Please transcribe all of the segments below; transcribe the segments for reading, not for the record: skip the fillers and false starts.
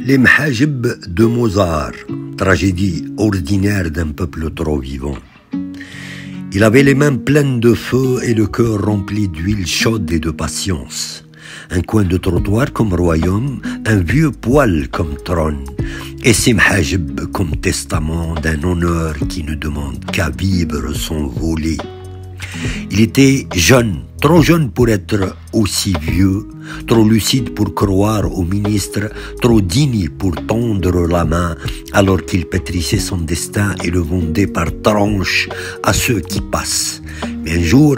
Les Mhajib de Mozart, tragédie ordinaire d'un peuple trop vivant. Il avait les mains pleines de feu et le cœur rempli d'huile chaude et de patience. Un coin de trottoir comme royaume, un vieux poêle comme trône, et ses Mhajib comme testament d'un honneur qui ne demande qu'à vivre son volet. Il était jeune, trop jeune pour être aussi vieux, trop lucide pour croire au ministre, trop digne pour tendre la main alors qu'il pétrissait son destin et le vendait par tranches à ceux qui passent. Mais un jour,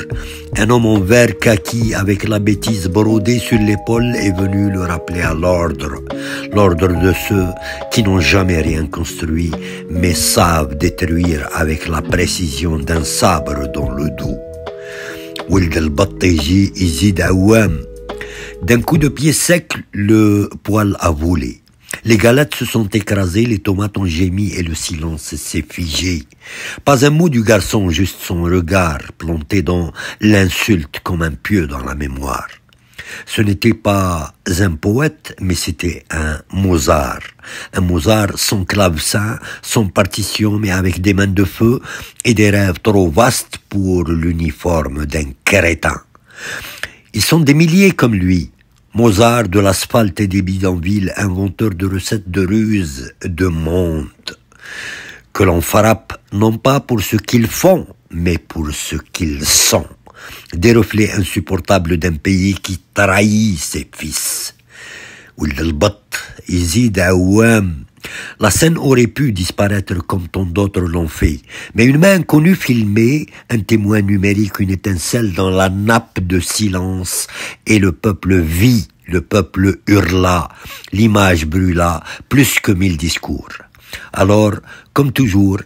un homme en vert kaki avec la bêtise brodée sur l'épaule est venu le rappeler à l'ordre de ceux qui n'ont jamais rien construit mais savent détruire avec la précision d'un sabre dans le dos. Wild al-Battaji Izid Awam. D'un coup de pied sec, le poêle a volé. Les galettes se sont écrasées, les tomates ont gémi et le silence s'est figé. Pas un mot du garçon, juste son regard planté dans l'insulte comme un pieu dans la mémoire. Ce n'était pas un poète, mais c'était un Mozart. Un Mozart sans clavecin, sans partition, mais avec des mains de feu et des rêves trop vastes pour l'uniforme d'un crétin. Ils sont des milliers comme lui. Mozart de l'asphalte et des bidonvilles, inventeur de recettes de ruse, de monde. Que l'on frappe non pas pour ce qu'ils font, mais pour ce qu'ils sont. Des reflets insupportables d'un pays qui trahit ses fils. Wild al-Batt, Izid Awam. La scène aurait pu disparaître comme tant d'autres l'ont fait, mais une main inconnue filmait, un témoin numérique, une étincelle dans la nappe de silence, et le peuple vit, le peuple hurla, l'image brûla, plus que 1000 discours. Alors, comme toujours,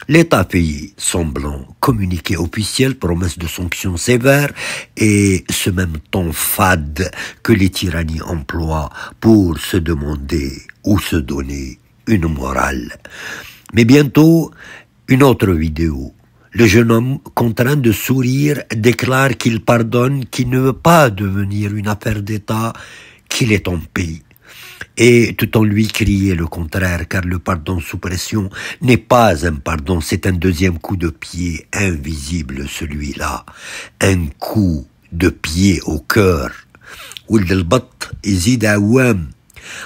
l'État payé, semblant, communiqué officiel, promesse de sanctions sévères et ce même ton fade que les tyrannies emploient pour se demander ou se donner une morale. Mais bientôt, une autre vidéo. Le jeune homme, contraint de sourire, déclare qu'il pardonne, qu'il ne veut pas devenir une affaire d'État, qu'il est en paix. Et tout en lui criait le contraire, car le pardon sous pression n'est pas un pardon, c'est un deuxième coup de pied invisible, celui-là. Un coup de pied au cœur. Wild al-Batt, Izid Awam.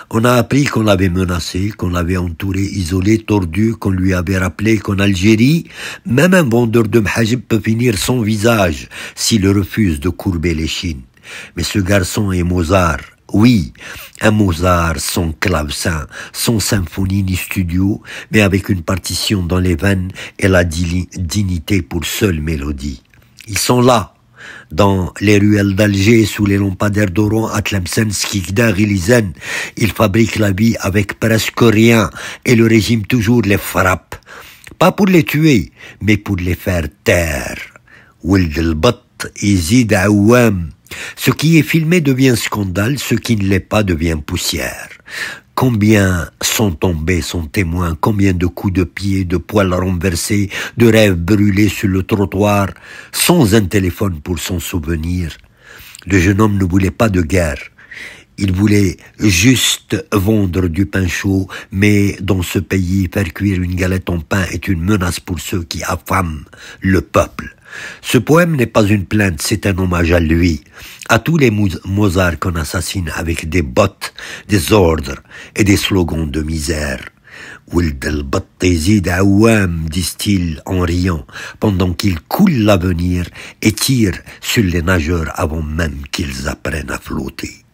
On a appris qu'on l'avait menacé, qu'on l'avait entouré, isolé, tordu, qu'on lui avait rappelé qu'en Algérie, même un vendeur de Mhajib peut finir sans visage s'il refuse de courber l'échine. Mais ce garçon est Mozart. Oui, un Mozart sans clavecin, sans symphonie ni studio, mais avec une partition dans les veines et la dignité pour seule mélodie. Ils sont là, dans les ruelles d'Alger, sous les lampadaires d'Oran, à Tlemcen, Skikda, Gilizen. Ils fabriquent la vie avec presque rien, et le régime toujours les frappe. Pas pour les tuer, mais pour les faire taire. Wild al-Batt, Izid Awam. Ce qui est filmé devient scandale, ce qui ne l'est pas devient poussière. Combien sont tombés, sont témoins, combien de coups de pied, de poils renversés, de rêves brûlés sur le trottoir, sans un téléphone pour s'en souvenir. Le jeune homme ne voulait pas de guerre. Il voulait juste vendre du pain chaud, mais dans ce pays, faire cuire une galette en pain est une menace pour ceux qui affament le peuple. Ce poème n'est pas une plainte, c'est un hommage à lui, à tous les Mozart qu'on assassine avec des bottes, des ordres et des slogans de misère. Wild al-Batt Izid Awam, disent-ils en riant, pendant qu'ils coulent l'avenir et tirent sur les nageurs avant même qu'ils apprennent à flotter.